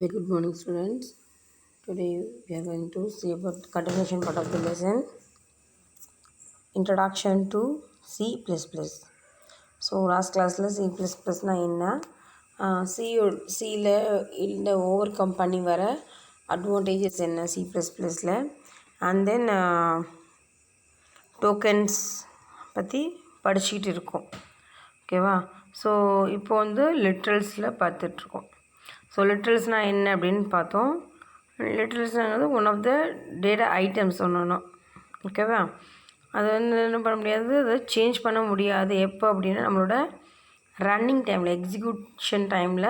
Very good morning, students. Today we are going to see about continuation part of the lesson, Introduction to C++. So last classல C++னா என்ன, சியில் இந்த over come பண்ணி வர advantages என்ன C++ல, and then tokens பற்றி படிச்சுக்கிட்டு இருக்கோம். ஓகேவா? ஸோ இப்போ வந்து லிட்ரல்ஸில் பார்த்துட்ருக்கோம். ஸோ லிட்ரல்ஸ்னால் என்ன அப்படின்னு பார்த்தோம். லிட்ரல்ஸ்னாங்கிறது one of the data items ஒன்று. ஓகேவா? அது வந்து என்ன பண்ண முடியாது, அதை சேஞ்ச் பண்ண முடியாது. எப்போ அப்படின்னா நம்மளோட ரன்னிங் டைமில், எக்ஸிக்யூஷன் டைமில்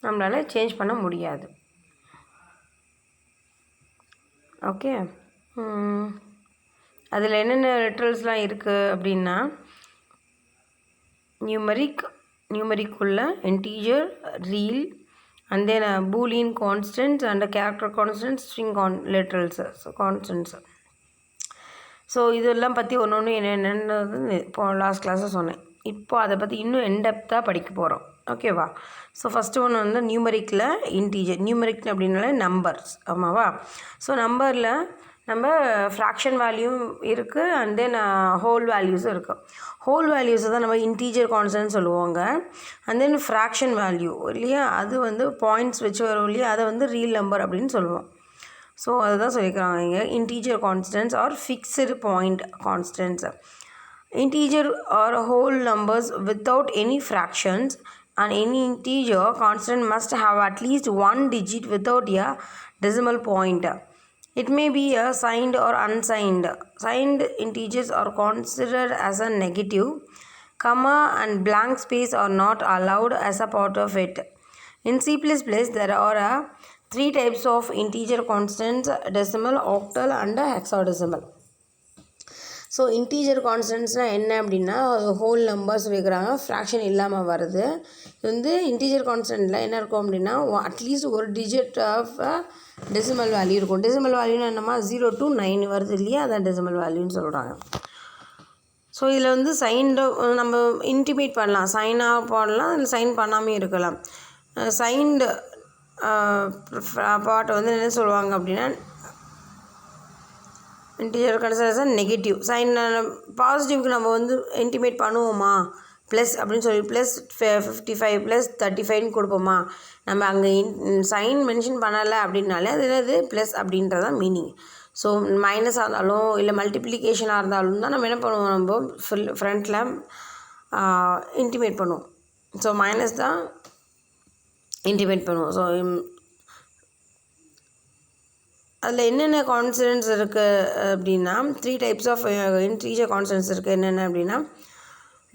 நம்மளால் சேஞ்ச் பண்ண முடியாது. ஓகே, அதில் என்னென்ன லிட்ரல்ஸ்லாம் இருக்குது அப்படின்னா, நியூமரிக்குள்ள integer, real, and then boolean constants and character constants, string literals, so constants. So இதெல்லாம் பற்றி ஒன்று என்னென்னது இப்போ லாஸ்ட் கிளாஸில் சொன்னேன். இப்போ அதை பற்றி இன்னும் என்டெப்த்தாக படிக்க போகிறோம். ஓகேவா? ஸோ ஃபஸ்ட்டு ஒன்று வந்து நியூமரிக்கில் இன்டீஜர். நியூமரிக் அப்படின்னாலே நம்பர்ஸ், ஆமாவா? ஸோ நம்பரில் நம்ம ஃப்ராக்ஷன் வேல்யூ இருக்குது, அண்ட் தென் ஹோல் வேல்யூஸும் இருக்குது. ஹோல் வேல்யூஸை தான் நம்ம இன்டீஜர் கான்ஸ்டன்ட் சொல்லுவாங்க. அண்ட் தென் ஃப்ராக்ஷன் வேல்யூ இல்லையா, அது வந்து பாயிண்ட்ஸ் வச்சு வரும் இல்லையா, அதை வந்து ரீல் நம்பர் அப்படின்னு சொல்லுவோம். ஸோ அதுதான் சொல்லிக்கிறாங்க இங்கே. Integer constants are fixed point constants. Integer are whole numbers without any fractions, and any integer constant must have at least one digit without a decimal point. It may be a signed or unsigned. Signed integers are considered as a negative. Comma and blank space are not allowed as a part of it. In C++, there are three types of integer constants: decimal, octal and hexadecimal. So integer கான்ஸ்டன்ட்ஸ்னால் என்ன அப்படின்னா, whole numbers வைக்கிறாங்க, fraction இல்லாமல் வருது. இது வந்து integer கான்ஸ்டன்ட்டில் என்ன இருக்கும் அப்படின்னா, அட்லீஸ்ட் ஒரு டிஜிட் ஆஃப் டெசிமல் வேல்யூ இருக்கும். டெசிமல் வேல்யூன்னு என்னமா 0 to 9 வருது இல்லையா, அதான் டெசிமல் வேல்யூன்னு சொல்கிறாங்க. ஸோ இதில் வந்து சைன்டு நம்ம இன்டிமேட் பண்ணலாம், சைனாக போடலாம், இல்லை சைன் பண்ணாமல் இருக்கலாம். சைன்டு பார்ட்டை வந்து என்ன சொல்லுவாங்க அப்படின்னா, இன்டீஜர் கன்சிடர்ஸ் நெகட்டிவ். சைன் பாசிட்டிவ்க்கு நம்ம வந்து இன்டிமேட் பண்ணுவோமா, ப்ளஸ் அப்படின்னு சொல்லி ப்ளஸ் 55 ப்ளஸ் 35ன்னு கொடுப்போமா. நம்ம அங்கே சைன் மென்ஷன் பண்ணலை அப்படின்னாலே அது என்னது ப்ளஸ் அப்படின்றதான் மீனிங். ஸோ மைனஸாக இருந்தாலும் இல்லை மல்டிப்ளிகேஷனாக இருந்தாலும் தான் நம்ம என்ன பண்ணுவோம், நம்ம ஃப்ரண்ட்டில் இன்டிமேட் பண்ணுவோம். ஸோ மைனஸ் தான் இன்டிமேட் பண்ணுவோம். ஸோ அதில் என்னென்ன கான்ஸ்டன்ட்ஸ் இருக்குது அப்படின்னா, three types of integer constants இருக்குது. என்னென்ன அப்படின்னா,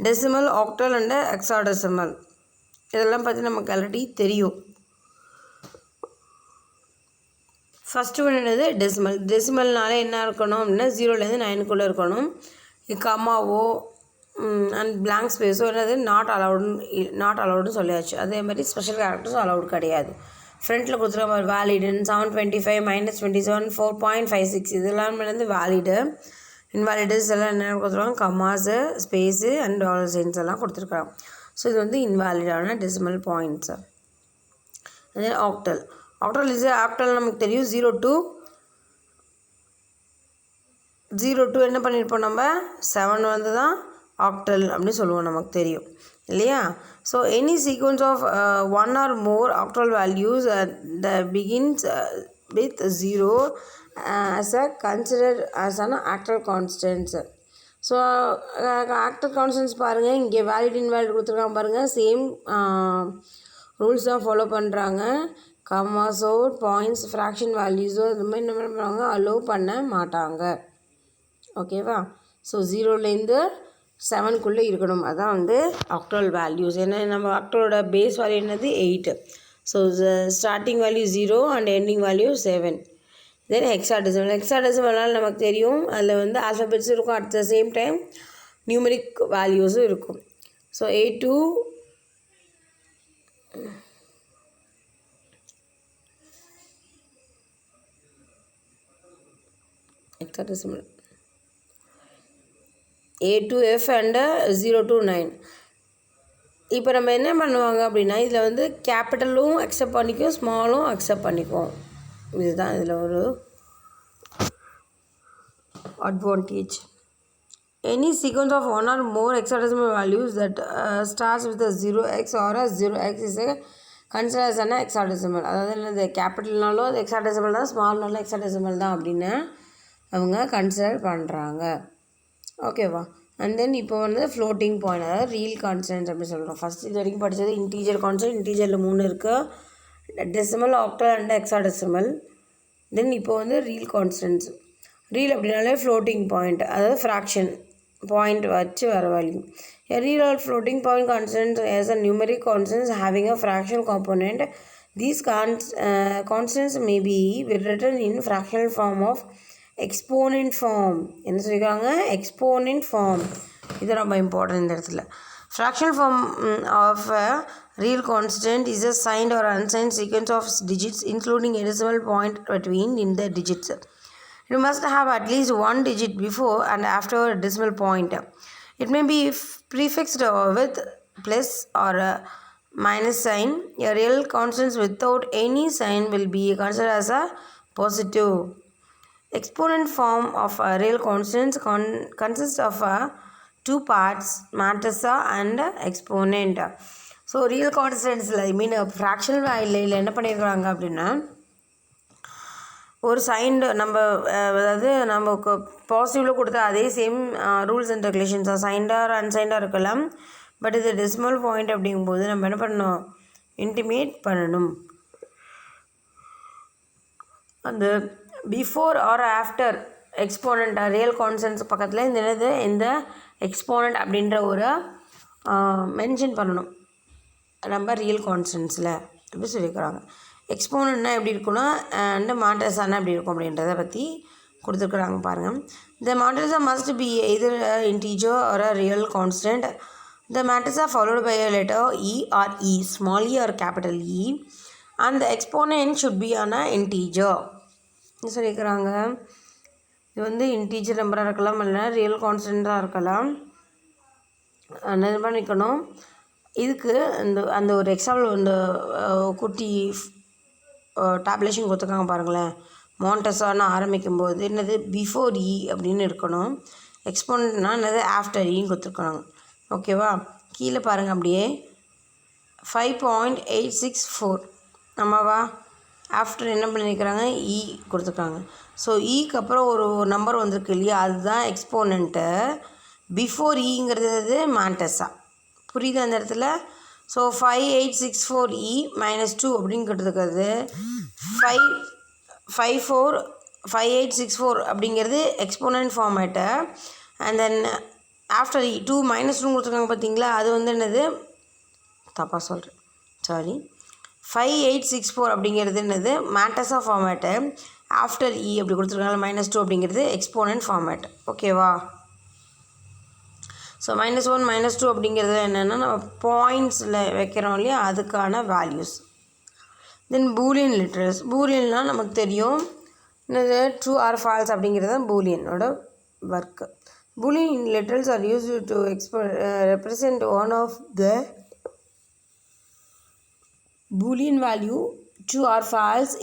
டெசிமல், ஆக்டல் அண்ட் ஹெக்ஸாடெசிமல். இதெல்லாம் பற்றி நமக்கு ஆல்ரெடி தெரியும். ஃபஸ்ட்டு ஒன்று என்னது டெசிமல். டெசிமல்னால என்ன இருக்கணும் அப்படின்னா 0லேருந்து 9க்குள்ளே இருக்கணும். கம்மாவோ அண்ட் பிளாங்க் ஸ்பேஸோ என்னது நாட் அலவுடுன்னு சொல்லியாச்சு. அதே மாதிரி ஸ்பெஷல் கேரக்டர்ஸும் அலவுட் கிடையாது. ஃப்ரண்ட்டில் கொடுத்துருக்க மாதிரி வேலிடு 725 -27 4.56 இதெல்லாம் வந்து வேலிடு. இன்வாலிடஸ் எல்லாம் என்ன கொடுத்துருவாங்க, கம்மாஸு, ஸ்பேஸு அண்ட் டாலர் சைன்ஸ் எல்லாம் கொடுத்துருக்காங்க. ஸோ இது வந்து இன்வாலிடான டெசிமல் பாயிண்ட்ஸு. அதே ஆக்டல். ஆக்டல் நமக்கு தெரியும் 0 to என்ன பண்ணியிருப்போம், நம்ம 7 வந்து தான் ஆக்டல் அப்படின்னு சொல்லுவோம், நமக்கு தெரியும் இல்லையா. So any sequence of one or more octal values that begins with 0 as a considered as an octal constants. So octal constants பாருங்கள், இங்கே வேலிட் இன்வேலிட் கொடுத்துருக்காங்க பாருங்கள், சேம் ரூல்ஸ் தான் ஃபாலோ பண்ணுறாங்க. கம்மாஸோ பாயிண்ட்ஸ் ஃப்ராக்ஷன் வேல்யூஸோ இது மாதிரி என்ன பண்ணுறாங்க, அலோவ் பண்ண மாட்டாங்க. ஓகேவா? ஸோ 0லேருந்து 7க்குள்ளே இருக்கணும், அதான் வந்து ஆக்டல் வேல்யூஸ். ஏன்னா நம்ம ஆக்டலோட பேஸ் வேல்யூ என்னது 8. So starting value 0 and ending value 7. Then ஹெக்ஸாடெசிமல்னால நமக்கு தெரியும், அதில் வந்து ஆல்ஃபபெட்ஸும் இருக்கும், at the same time numeric வேல்யூஸும் இருக்கும். So 8 to hexadecimal A to F and 0 to 9. இப்போ நம்ம என்ன பண்ணுவாங்க அப்படின்னா இதில் வந்து கேபிட்டலும் அக்செப்ட் பண்ணிக்கும், ஸ்மாலும் அக்செப்ட் பண்ணிக்கும். இதுதான் இதில் ஒரு advantage. Any sequence of one or more hexadecimal values that starts with a 0x or a 0x is a considered as an hexadecimal. அதாவது இந்த கேபிட்டல்னாலும் அது ஹெக்ஸாடெசிமல் தான், ஸ்மால்னாலும் ஹெக்ஸாடெசிமல் தான் அப்படின்னு அவங்க கன்சிடர் பண்ணுறாங்க. ஓகேவா? அண்ட் தென் இப்போ வந்து ஃப்ளோட்டிங் பாயிண்ட், அதாவது ரியல் கான்ஸ்டன்ட் அப்படின்னு சொல்கிறோம். ஃபஸ்ட் இது வரைக்கும் படித்தது இன்டீஜர் கான்ஸ்டன்ட். இன்டீஜரில் 3 இருக்குது, டெசிமல், ஆக்டல் அண்ட் ஹெக்ஸாடெசிமல். தென் இப்போ வந்து ரியல் கான்ஸ்டன்ட்ஸ். ரியல் அப்படின்னாலே ஃப்ளோட்டிங் பாயிண்ட், அதாவது ஃப்ராக்ஷன் பாயிண்ட் வச்சு வர value. A real or floating point constant is a numeric constant having a fractional component. These constants may be written in fractional form of exponent form. என்ன சொல்லியிருக்காங்க? Exponent form. இது ரொம்ப important இந்த இடத்துல. Fractional form of a real constant is a signed or unsigned sequence of digits including a decimal point between in the digits. You must have at least one digit before and after a decimal point. It may be prefixed with plus or a minus sign. A real constant without any sign will be considered as a positive. Exponent form of a real constant consists of two parts, matrix and exponent. So real constants I mean fractional value என்ன பண்ணியிருக்காங்க அப்படின்னா ஒரு signed நம்ம அதாவது நமக்கு பாசிட்டிவில் கொடுத்தா அதே same rules and regulations தான், சைன்டாக அன்சைன்டாக இருக்கலாம். பட் இது டெசிமல் பாயிண்ட் அப்படிங்கும்போது நம்ம என்ன பண்ணணும்? இன்டிமேட் பண்ணணும். அந்த before or after exponent real constants பக்கத்தில் இந்த எக்ஸ்போனண்ட் அப்படின்ற ஒரு மென்ஷன் பண்ணணும் நம்ம ரியல் கான்ஸ்டன்ட்ஸில் அப்படி சொல்லியிருக்கிறாங்க. எக்ஸ்போனன்ட்னா எப்படி இருக்குன்னா அண்ட் மாட்ரிஸானா எப்படி இருக்கும் அப்படின்றத பற்றி கொடுத்துருக்குறாங்க பாருங்கள். The matrix must be either an integer or a real constant. The matrix are followed by a letter E or E, small e or capital E, and the exponent should be an integer. என்ன சொல்லியிருக்கிறாங்க? இது வந்து integer நம்பராக இருக்கலாம், இல்லைனா real கான்ஸ்டண்ட்டாக இருக்கலாம். என்ன பண்ணிக்கணும்? இதுக்கு அந்த ஒரு எக்ஸாம்பிள் இந்த குட்டி டேப்லேஷன் கொடுத்துருக்காங்க பாருங்களேன். மாண்டெசான்னு ஆரம்பிக்கும்போது என்னது பிஃபோர் இ அப்படின்னு இருக்கணும். எக்ஸ்போனன்ட்னா என்னது ஆஃப்டர் இன்னு கொடுத்துருக்காங்க. ஓகேவா? கீழே பாருங்கள் அப்படியே 5.864 ஆமாவா? ஆஃப்டர் என்ன பண்ணியிருக்கிறாங்க? இ கொடுத்துருக்காங்க. ஸோ இக்கு அப்புறம் ஒரு நம்பர் வந்திருக்கு இல்லையா, அதுதான் எக்ஸ்போனண்ட்டு. பிஃபோர் இங்கிறது மாண்டெஸா. புரியுது அந்த இடத்துல? ஸோ 5864e -2 அப்படின்னு கொடுத்துருக்கிறது 5864 அப்படிங்கிறது exponent format. And then after 2 -2 கொடுத்துருக்காங்க பார்த்தீங்களா, அது வந்து என்னது தப்பாக சொல்கிறேன், சாரி. 5864 அப்படிங்கிறது என்னது மாண்டெஸா ஃபார்மேட்டு. ஆஃப்டர் இ அப்படி கொடுத்துருக்காங்க -2 அப்படிங்கிறது எக்ஸ்போனன்ட் ஃபார்மேட். ஓகேவா? ஸோ -1 -2 அப்படிங்கிறது என்னென்னா நம்ம பாயிண்ட்ஸில் வைக்கிறோம் இல்லையா, அதுக்கான வேல்யூஸ். Then boolean literals. பூலியன்லாம் நமக்கு தெரியும் என்னது ட்ரூ ஆர் ஃபால்ஸ் அப்படிங்கிறது தான் பூலியனோட work. Boolean literals are use to represent one of the boolean value true or false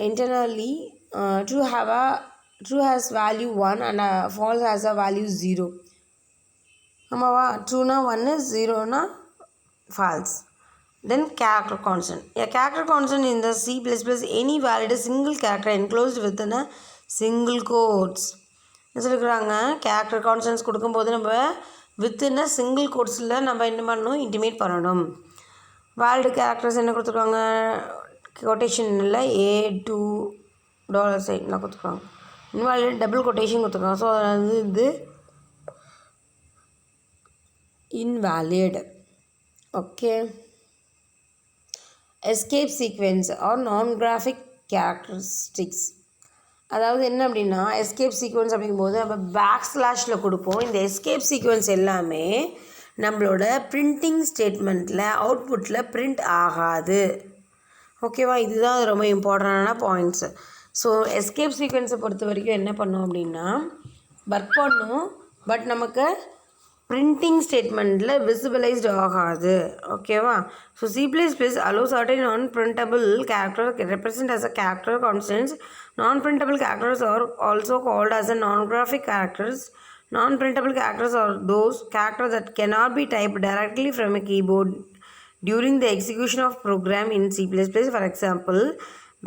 internally. True has value 1 and false has a value 0. ஆமாவா? ட்ரூனா 1, 0னா false. Then character constant. A character constant in the C++ any valid single character enclosed within a single quotes. என்ன சொல்லியிருக்கிறாங்க? Character constants கொடுக்கும்போது நம்ம within a single கோட்ஸில் நம்ம என்ன பண்ணணும்? இன்டிமேட் பண்ணணும். வேலிடு கேரக்டர்ஸ் என்ன கொடுத்துருக்காங்க? கொட்டேஷனில் A2 $sign கொடுத்துருக்காங்க. இன்வாலிட் டபுள் கொட்டேஷன் கொடுத்துருக்காங்க. ஸோ அதில் வந்து இது invalid. Okay. Escape sequence or non-graphic characteristics. அதாவது என்ன அப்படின்னா எஸ்கேப் சீக்வன்ஸ் அப்படிங்கும்போது நம்ம பேக்ஸ்லாஷில் கொடுப்போம். இந்த எஸ்கேப் சீக்வன்ஸ் எல்லாமே நம்மளோட பிரிண்டிங் ஸ்டேட்மெண்ட்டில் அவுட்புட்டில் பிரிண்ட் ஆகாது. ஓகேவா? இதுதான் ரொம்ப இம்பார்ட்டண்டான பாயிண்ட்ஸு. ஸோ எஸ்கேப் சீக்வன்ஸை பொறுத்த வரைக்கும் என்ன பண்ணோம் அப்படின்னா ஒர்க் பண்ணணும். பட் நமக்கு printing statementல visibilized ஆகாது. ஓகேவா? So C++ allows certain non-printable characters represent as a character constants. Non-printable characters are also called as a non-graphic characters. Non-printable characters are those characters that cannot be typed directly from a keyboard during the execution of program in C++, for example,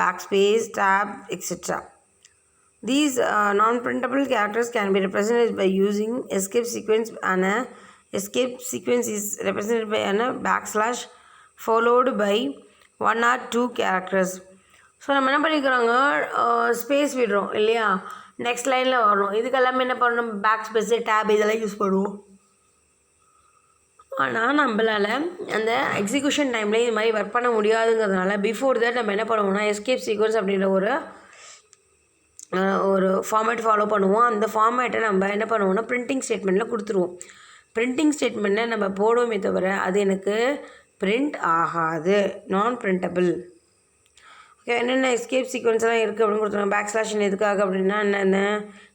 backspace, tab, etc. These non-printable characters can be represented by using escape sequence, and a escape sequence is represented by a backslash followed by 1 or 2 characters. So நம்ம என்ன பண்ணிக்கிறோங்க, space விடுறோம் இல்லையா, next லைனில் வரும். இதுக்கெல்லாமே என்ன பண்ணணும், back space, tape இதெல்லாம் use பண்ணுவோம். ஆனால் நம்மளால் அந்த எக்ஸிக்யூஷன் டைமில் இது மாதிரி ஒர்க் பண்ண முடியாதுங்கிறதுனால பிஃபோர் தட் நம்ம என்ன பண்ணுவோம்னா எஸ்கேப் சீக்வன்ஸ் அப்படின்ற ஒரு ஃபார்மேட் ஃபாலோ பண்ணுவோம். அந்த ஃபார்மேட்டை நம்ம என்ன பண்ணுவோம்னா பிரிண்டிங் ஸ்டேட்மெண்ட்டில் கொடுத்துருவோம். பிரிண்டிங் ஸ்டேட்மெண்ட்டில் நம்ம போடுவோமே தவிர அது எனக்கு பிரிண்ட் ஆகாது, நான் பிரிண்டபிள். ஓகே, என்னென்ன எஸ்கேப் சீக்வன்ஸ்லாம் இருக்குது அப்படின்னு கொடுத்துருவோம். பேக் ஸ்லாஷன் எதுக்காக அப்படின்னா என்னென்ன,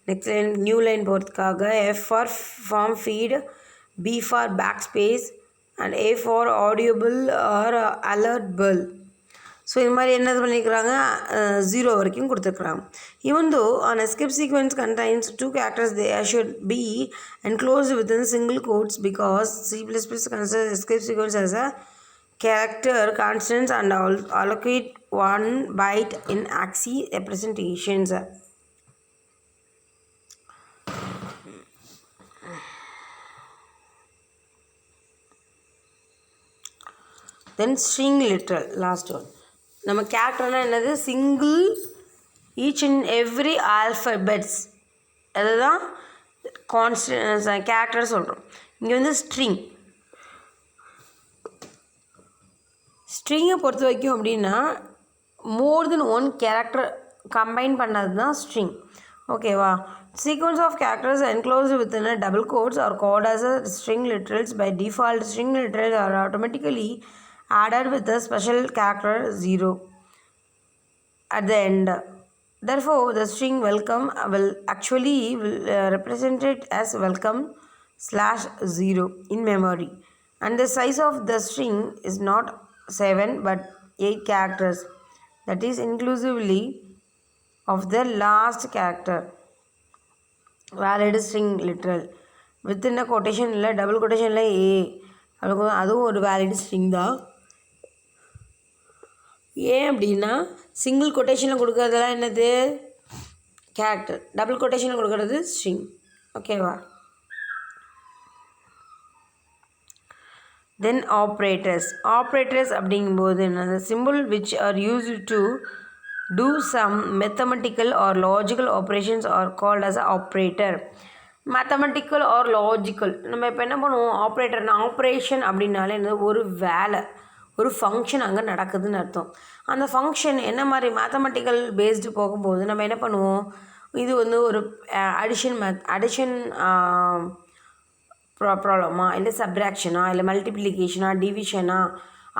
நெக்ஸ்ட் லைன் நியூ லைன் போகிறதுக்காக, f for form feed, b for back space and a for audible or alertable. So இது மாதிரி என்னது பண்ணியிருக்கிறாங்க, 0 வரைக்கும் கொடுத்துருக்குறாங்க. Even though an escape sequence contains 2 characters, they should be enclosed within single quotes because C++ considers escape sequence as a character constants and allocate 1 byte in ASCII representations. Then string literal, last one. நம்ம கேரக்டர்னால் என்னது, single each and every alphabets, அதுதான் constant character சொல்கிறோம். இங்கே வந்து ஸ்ட்ரிங்கை பொறுத்த வரைக்கும் அப்படின்னா மோர் தென் 1 character combine பண்ணது தான் ஸ்ட்ரிங். ஓகேவா? Sequence of characters enclosed within a double quotes are called as a string literals. By default, string literals are automatically added with a special character 0 at the end. Therefore, the string welcome will actually represent it as welcome/0 in memory, and the size of the string is not 7 but 8 characters, that is inclusively of the last character. Valid string literal within a quotation இல்லை double quotationல a, அதுவும் ஒரு valid string தான். ஏன் அப்படின்னா single கொட்டேஷனில் கொடுக்குறதெல்லாம் என்னது, character, double கொட்டேஷனில் கொடுக்குறது string. ஓகேவா? தென் operators அப்படிங்கும்போது என்னது, simple which are used to do some mathematical or logical operations are called as operator. Mathematical or logical, நம்ம இப்போ என்ன பண்ணுவோம், ஆப்ரேட்டர்னா ஆப்ரேஷன் அப்படின்னாலே என்னது, ஒரு வேலை, ஒரு ஃபங்க்ஷன் அங்கே நடக்குதுன்னு அர்த்தம். அந்த ஃபங்க்ஷன் என்ன மாதிரி மேத்தமெட்டிக்கல் பேஸ்டு போகும்போது நம்ம என்ன பண்ணுவோம், இது வந்து ஒரு அடிஷன் ப்ராப்ளமா, இல்லை சப்ராக்ஷனா, இல்லை மல்டிப்ளிகேஷனா, டிவிஷனா,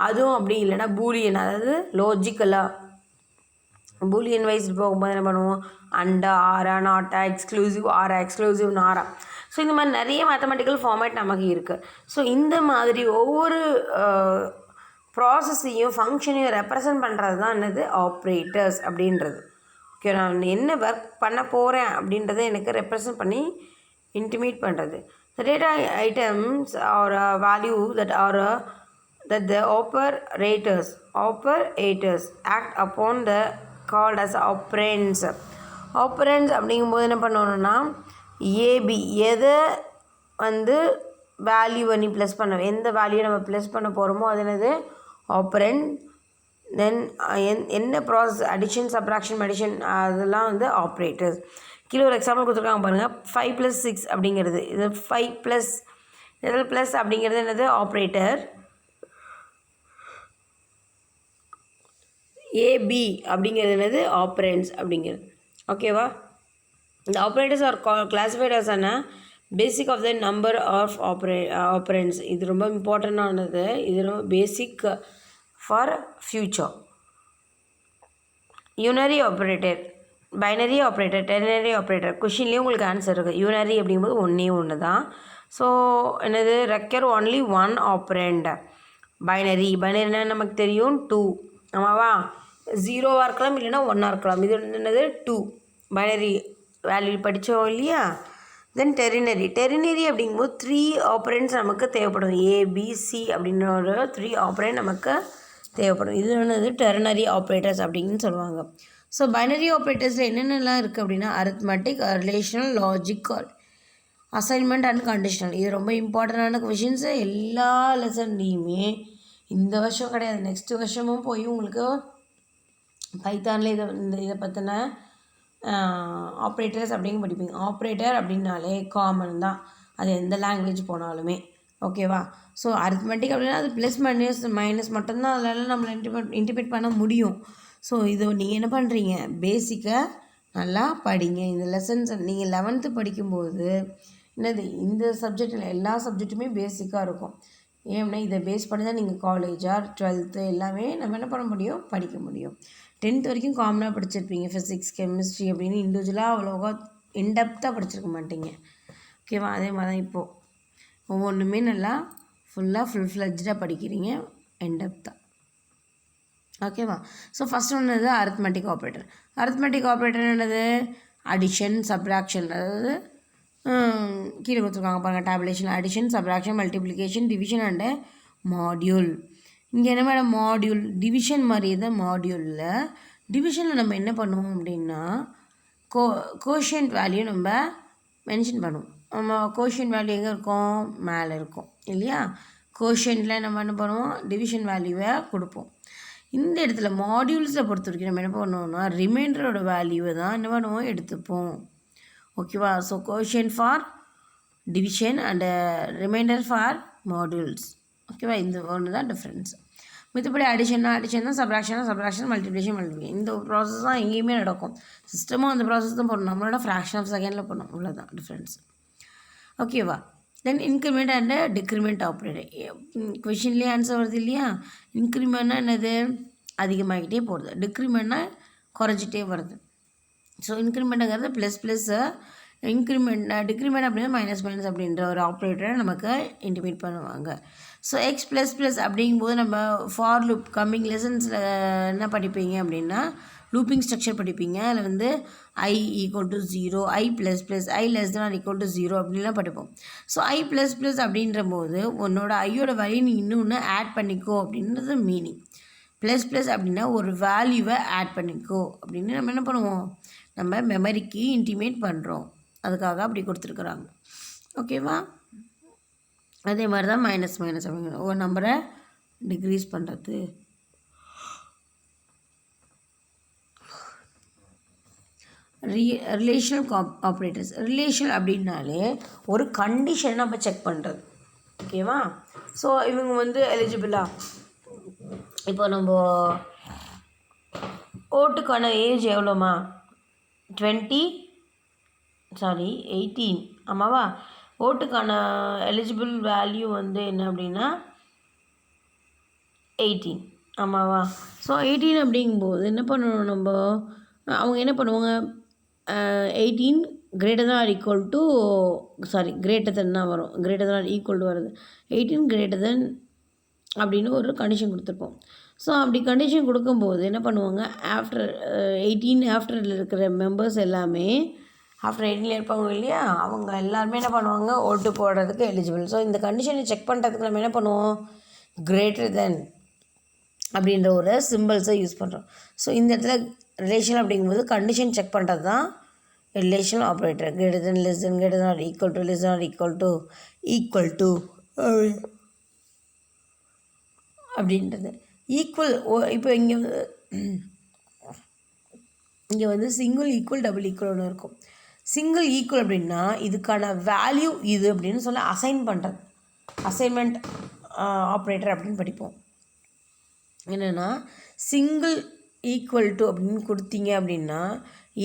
அதுவும் அப்படி இல்லைன்னா பூலியன், அதாவது லாஜிக்கலாக பூலியன் வைஸ்டு போகும்போது என்ன பண்ணுவோம், அண்டா, ஆரா, நாட்டா, எக்ஸ்க்ளூசிவ் ஆரா, எக்ஸ்க்ளூசிவ் நாரா. ஸோ இந்த மாதிரி நிறைய மேத்தமெட்டிக்கல் ஃபார்மேட் நமக்கு இருக்குது. ஸோ இந்த மாதிரி ஒவ்வொரு ப்ராசஸையும் ஃபங்க்ஷனையும் ரெப்ரசன்ட் பண்ணுறது தான் என்னது, ஆப்ரேட்டர்ஸ் அப்படின்றது. ஓகே, நான் என்ன ஒர்க் பண்ண போகிறேன் அப்படின்றத எனக்கு ரெப்ரசன்ட் பண்ணி இன்டிமேட் பண்ணுறது. The data items are a value that the operators act upon the called as operands. Operands அப்படிங்கும்போது என்ன பண்ணணும்னா ஏபி, எதை வந்து வேல்யூ பண்ணி ப்ளஸ் பண்ண, எந்த வேல்யூ நம்ம ப்ளஸ் பண்ண போகிறோமோ அது என்னது, ஆப்பரண்ட். தென் என்ன ப்ராசஸ், அடிஷன், சப்ராக்ஷன், மெடிஷன், அதெல்லாம் வந்து ஆப்ரேட்டர்ஸ். கீழே ஒரு எக்ஸாம்பிள் கொடுத்துருக்காங்க பாருங்கள், 5 + 6 அப்படிங்கிறது, இது 5 + இதில் ப்ளஸ் அப்படிங்கிறது என்னது, ஆப்ரேட்டர். ஏபி அப்படிங்கிறது என்னது, ஆப்ரண்ட்ஸ் அப்படிங்கிறது. ஓகேவா? இந்த operators are classified as a basic of the number of operands. இது ரொம்ப இம்பார்ட்டண்டானது, இது ரொம்ப basic for future. Unary operator binary operator, ternary operator கொஷின்லேயே உங்களுக்கு ஆன்சர் இருக்குது. யூனரி அப்படிங்கும்போது ஒன்றே ஒன்று தான். ஸோ என்னது ரெக்யர் ஒன்லி ஒன் ஆப்ரண்ட். பைனரினா நமக்கு தெரியும் 2, ஆமாவா? 0வாக இருக்கலாம், இல்லைன்னா 1ஆக இருக்கலாம். இது என்னது 2 பைனரி வேல்யூ படித்தோம் இல்லையா? தென் டெரினரி அப்படிங்கும்போது 3 ஆப்ரண்ட்ஸ் நமக்கு தேவைப்படும். ஏபிசி அப்படின்ற ஒரு 3 ஆப்ரண்ட் நமக்கு தேவைப்படும். இது என்னது டெர்னரி ஆப்ரேட்டர்ஸ் அப்படின்னு சொல்லுவாங்க. ஸோ பைனரி ஆப்ரேட்டர்ஸில் என்னென்னலாம் இருக்குது அப்படின்னா arithmetic, relational, logical, assignment and conditional. இது ரொம்ப இம்பார்ட்டண்டான கொஷின்ஸு. எல்லா லெசன்லேயுமே இந்த வருஷம் கிடையாது, நெக்ஸ்ட் வருஷமும் போய் உங்களுக்கு பைத்தானில் இதை பற்றின ஆப்ரேட்டர்ஸ் அப்படின்னு படிப்பீங்க. ஆப்ரேட்டர் அப்படின்னாலே காமன் தான், அது எந்த லாங்குவேஜ் போனாலுமே. ஓகேவா? ஸோ அரித்மெட்டிக் அப்படின்னா அது ப்ளஸ் மைனஸ் மட்டும்தான் அதில் நம்மளை இன்டிமேட் பண்ண முடியும். ஸோ இது நீங்கள் என்ன பண்ணுறீங்க, பேசிக்காக நல்லா படிங்க. இந்த லெசன்ஸ் நீங்கள் 11th படிக்கும்போது என்னது இந்த சப்ஜெக்டில் எல்லா சப்ஜெக்ட்டுமே பேசிக்காக இருக்கும். ஏன்னா இதை பேஸ் பண்ணி தான் நீங்கள் காலேஜா 12th எல்லாமே நம்ம என்ன பண்ண முடியும், படிக்க முடியும். 10th வரைக்கும் காமனாக படிச்சிருப்பீங்க. ஃபிசிக்ஸ், கெமிஸ்ட்ரி அப்படின்னு இண்டிவிஜுவலாக அவ்வளோவா இன்டெப்த்தாக படிச்சிருக்க மாட்டீங்க. ஓகேவா? அதே மாதிரி தான் இப்போது ஒவ்வொன்றுமே நல்லா ஃபுல் ஃப்ளெஜ்டாக படிக்கிறீங்க, இன்டெப்த்தாக. ஓகேவா? ஸோ ஃபஸ்ட் ஒன்று இது அரித்மெட்டிக் ஆப்ரேட்டர். அரித்மெட்டிக் ஆப்ரேட்டர் என்னது, அடிஷன், சப்ராக்ஷன். அதாவது கீழே கொடுத்துருக்காங்க பாருங்கள் tabulation. Addition, subtraction, multiplication, division and module. இங்கே என்ன மேடம் மாடியூல், டிவிஷன் மாதிரியே தான் மாடியூலில். டிவிஷனில் நம்ம என்ன பண்ணுவோம் அப்படின்னா கோஷியன்ட் வேல்யூ நம்ம மென்ஷன் பண்ணுவோம். நம்ம கோஷியன்ட் வேல்யூ எங்கே இருக்கும், மேலே இருக்கும் இல்லையா? கோஷியன்ட்டில் நம்ம என்ன பண்ணுவோம், டிவிஷன் வேல்யூவை கொடுப்போம். இந்த இடத்துல மாடியூல்ஸை பொறுத்த வரைக்கும் நம்ம என்ன பண்ணுவோம்னா ரிமைண்டரோட வேல்யூவை தான் என்ன பண்ணுவோம், எடுத்துப்போம். ஓகேவா? So quotient for division and reminder for modules. ஓகேவா? இந்த ஒன்று தான் டிஃப்ரென்ஸ். மித்தபடி அடிஷன் தான், சப்ராக்ஷன், மல்டிப்ளிகேஷன். இந்த ப்ராசஸ் தான் எங்கேயுமே நடக்கும். சிஸ்டமும் அந்த ப்ராசஸ் தான் பண்ணணும். நம்மளோட ஃப்ராக்ஷன் ஆஃப் செகண்டில் பண்ணணும். இவ்வளோதான் டிஃப்ரென்ஸ். ஓகேவா? Then increment and decrement operator. கொஷின்லேயே ஆன்சர் வருது இல்லையா? இன்க்ரிமெண்ட்னா என்னது, அதிகமாகிட்டே போகுது. டிக்ரிமெண்ட்னா குறைஞ்சிட்டே வருது. ஸோ இன்க்ரிமெண்ட்டுங்கிறது ப்ளஸ்ஸு, டிக்ரிமெண்ட் அப்படின்னா மைனஸ் அப்படின்ற ஒரு ஆப்ரேட்டரை நமக்கு இன்டிமேட் பண்ணுவாங்க. ஸோ எக்ஸ் ப்ளஸ் அப்படிங்கும்போது நம்ம ஃபார் லூப் கம்மிங் லெசன்ஸில் என்ன படிப்பீங்க அப்படின்னா லூப்பிங் ஸ்ட்ரக்சர் படிப்பீங்க. அதில் வந்து I = 0, I++, I <= 0 அப்படின்லாம் படிப்போம். ஸோ I++ அப்படின்ற போது உன்னோட ஐயோட வேல்யூ நீ இன்னொன்று ஆட் பண்ணிக்கோ அப்படின்றது மீனிங். ப்ளஸ் அப்படின்னா ஒரு வேல்யூவை ஆட் பண்ணிக்கோ அப்படின்னு நம்ம என்ன பண்ணுவோம், நம்ம மெமரிக்கு இன்டிமேட் பண்ணுறோம். அதுக்காக அப்படி கொடுத்துருக்குறாங்க. ஓகேவா? அதே மாதிரி தான் மைனஸ் அப்படிங்கிற ஒரு நம்பரை டிக்ரீஸ் பண்ணுறது. Relational operators. ரிலேஷன் அப்படின்னாலே ஒரு கண்டிஷனை நம்ம செக் பண்ணுறது. ஓகேவா? ஸோ இவங்க வந்து எலிஜிபிளா, இப்போ நம்ம ஓட்டுக்கான ஏஜ் எவ்வளோமா, 18 ஆமாவா? ஓட்டுக்கான எலிஜிபிள் வேல்யூ வந்து என்ன அப்படின்னா 18 ஆமாவா? ஸோ 18 அப்படிங்கும்போது என்ன பண்ணணும் நம்ம, அவங்க என்ன பண்ணுவாங்க, 18 greater than தான் வரும், > வருது. 18 அப்படின்னு ஒரு கண்டிஷன் கொடுத்துருப்போம். ஸோ அப்படி கண்டிஷன் கொடுக்கும்போது என்ன பண்ணுவாங்க, ஆஃப்டரில் இருக்கிற மெம்பர்ஸ் எல்லாமே ஆஃப்டர் 18 இருப்பாங்க இல்லையா, அவங்க எல்லாருமே என்ன பண்ணுவாங்க, ஓட்டு போடுறதுக்கு எலிஜிபிள். ஸோ இந்த கண்டிஷனை செக் பண்ணுறதுக்கு நம்ம என்ன பண்ணுவோம், greater அப்படின்ற ஒரு சிம்பிள்ஸை யூஸ் பண்ணுறோம். ஸோ இந்த இடத்துல ரிலேஷன் அப்படிங்கும்போது கண்டிஷன் செக் பண்ணுறது தான் ரிலேஷனல் ஆப்ரேட்டர். ஈக்குவல் டு அப்படின்றது. ஈக்குவல் இப்போ இங்கே வந்து சிங்கிள் ஈக்குவல், டபுள் ஈக்குவல் ஒன்று இருக்கும். சிங்கிள் ஈக்குவல் அப்படின்னா இதுக்கான வேல்யூ இது அப்படின்னு சொல்ல அசைன்மெண்ட் ஆப்ரேட்டர் அப்படின்னு படிப்போம். என்னென்னா சிங்கிள் ஈக்குவல் டு அப்படின்னு கொடுத்தீங்க அப்படின்னா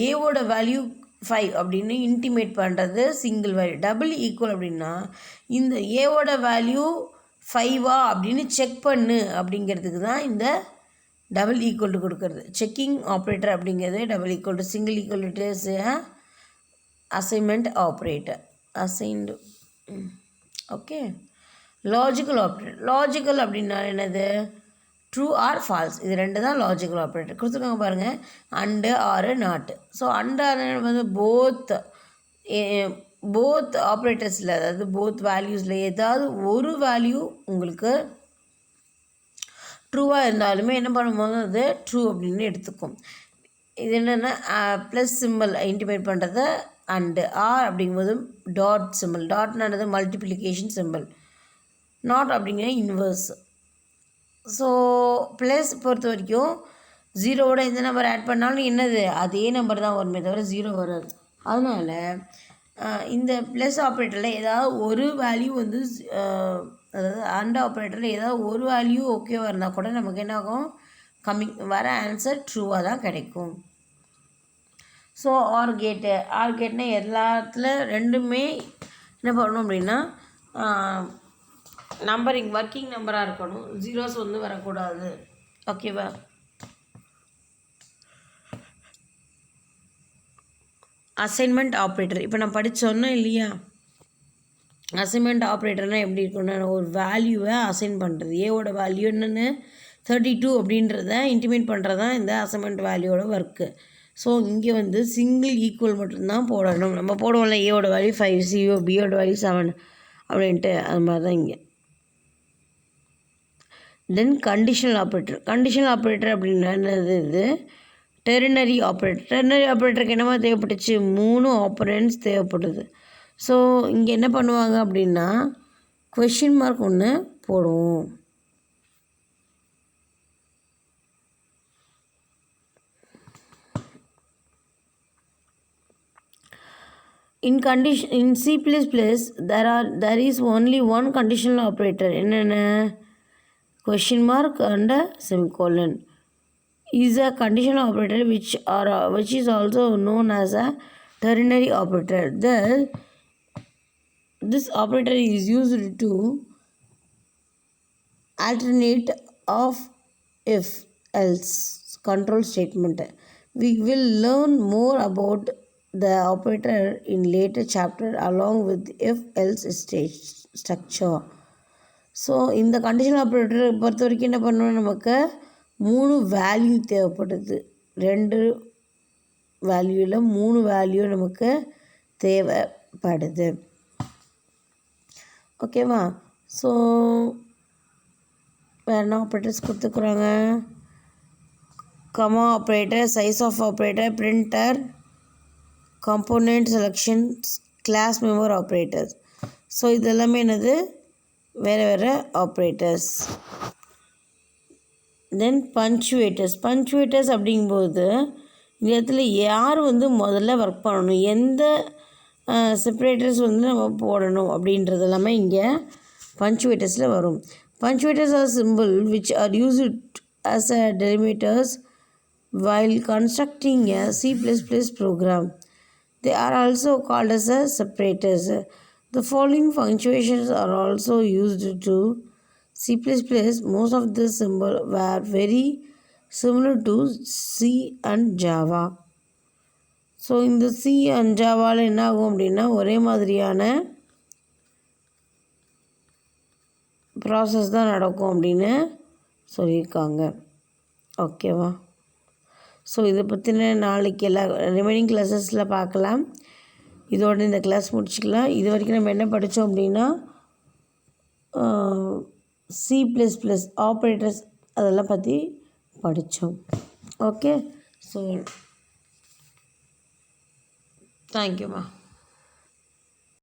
ஏவோட வேல்யூ 5 அப்படின்னு இன்டிமேட் பண்ணுறது சிங்கிள் வேல்யூ. டபுள் ஈக்குவல் அப்படின்னா இந்த ஏவோட வேல்யூ 5 அப்படின்னு செக் பண்ணு அப்படிங்கிறதுக்கு தான் இந்த டபுள் ஈக்குவல் டு கொடுக்குறது. செக்கிங் ஆப்ரேட்டர் அப்படிங்கிறது double equal to single equal to is assignment operator assigned. Okay. Logical operator. Logical அப்படின்னா என்னது? ட்ரூ ஆர் ஃபால்ஸ், இது ரெண்டு தான் லாஜிக்கல் ஆப்ரேட்டர். கொடுத்துருக்காங்க பாருங்கள், அண்டு ஆர் நாட்டு. ஸோ அண்டு ஆர் வந்து போத் ஆப்ரேட்டர்ஸில், அதாவது போத் வேல்யூஸில் ஏதாவது ஒரு வேல்யூ உங்களுக்கு ட்ரூவாக இருந்தாலுமே என்ன பண்ணும்போது அது ட்ரூ அப்படின்னு எடுத்துக்கும். இது என்னென்னா ப்ளஸ் சிம்பிள் இன்டிமேட் பண்ணுறது அண்டு. ஆர் அப்படிங்கும்போது டாட் சிம்பிள். டாட்னானது மல்டிப்ளிகேஷன் சிம்பிள். நாட் அப்படிங்கிற இன்வர்ஸ். ஸோ ப்ளஸ் பொறுத்த வரைக்கும் ஜீரோவோட எந்த நம்பர் ஆட் பண்ணாலும் என்னது அதே நம்பர் தான் வருமே தவிர ஜீரோ வராது. அதனால் இந்த ப்ளஸ் ஆப்ரேட்டரில் ஏதாவது ஒரு வேல்யூ வந்து அதாவது அண்ட் ஆப்ரேட்டரில் ஏதாவது ஒரு வேல்யூ ஓகேவாக இருந்தால் கூட நமக்கு என்ன ஆகும்? வர ஆன்சர் ட்ரூவாக தான் கிடைக்கும். ஸோ ஆர் கேட்னால் எல்லாத்துல ரெண்டுமே என்ன பண்ணணும் அப்படின்னா நம்பரிங் ஒர்க்கிங் நம்பராக இருக்கணும், ஜீரோஸ் வந்து வரக்கூடாது. ஓகேவா? அசைன்மெண்ட் ஆப்ரேட்டர் இப்போ நான் படித்தோன்னே இல்லையா? அசைன்மெண்ட் ஆப்ரேட்டர்னால் எப்படி இருக்குன்னா, ஒரு வேல்யூவை அசைன் பண்ணுறது. ஏவோட வேல்யூ என்னென்னு 32 அப்படின்றத இன்டிமேட் பண்ணுறது தான் இந்த அசைன்மெண்ட் வேல்யூவோட ஒர்க்கு. ஸோ இங்கே வந்து சிங்கிள் ஈக்குவல் மட்டும்தான் போடணும். நம்ம போடுவோம்ல, ஏவோட வேல்யூ 5, பியோட வேல்யூ 7 அப்படின்ட்டு, அது மாதிரி தான் இங்கே. தென் கண்டிஷனல் ஆப்ரேட்டர் அப்படின்னா என்னது? இது டெர்னரி ஆப்ரேட்டருக்கு என்னமா தேவைப்பட்டுச்சு? 3 ஆப்பரண்ட்ஸ் தேவைப்படுது. ஸோ இங்கே என்ன பண்ணுவாங்க அப்படின்னா கொஷின் மார்க் ஒன்று போடுவோம். In C++, there is only one conditional operator. என்னென்ன? question mark and a semicolon is a conditional operator which is also known as a ternary operator. This operator is used to alternate of if else control statement. We will learn more about the operator in later chapter along with if else structure. So இந்த conditional operator பொறுத்த வரைக்கும் என்ன பண்ணணும்? நமக்கு 3 value தேவைப்படுது. 2 வேல்யூவில் 3 value நமக்கு தேவைப்படுது. ஓகேவா? ஸோ வேறு என்ன ஆப்ரேட்டர்ஸ் கொடுத்துக்குறாங்க? Comma operator, size of operator, printer, component selections, class member operators. So இதெல்லாமே என்னது? வேறு ஆப்ரேட்டர்ஸ். தென் பஞ்சுவேட்டர்ஸ் அப்படிங்கும்போது இந்த இடத்துல யார் வந்து முதல்ல ஒர்க் பண்ணணும், எந்த செப்பரேட்டர்ஸ் வந்து நம்ம போடணும் அப்படின்றது எல்லாமே இங்கே பஞ்சுவேட்டர்ஸில் வரும். Punctuators are simple which are used as a delimiters while constructing a C++ program. They are also called as a separators. The following punctuations are also used to C++. Most of the symbols were very similar to C and Java. So இந்த C and Javaவில் என்ன ஆகும் அப்படின்னா ஒரே மாதிரியான process தான் நடக்கும் அப்படின்னு சொல்லியிருக்காங்க. ஓகேவா? ஸோ இதை பற்றின நாளைக்கு எல்லா ரிமைனிங் கிளாஸஸில் பார்க்கலாம். இதோட இந்த கிளாஸ் முடிச்சுக்கலாம். இது வரைக்கும் நம்ம என்ன படித்தோம் அப்படின்னா C++ ஆப்ரேட்டர்ஸ் அதெல்லாம் பற்றி படித்தோம். ஓகே. ஸோ தேங்க்யூம்மா.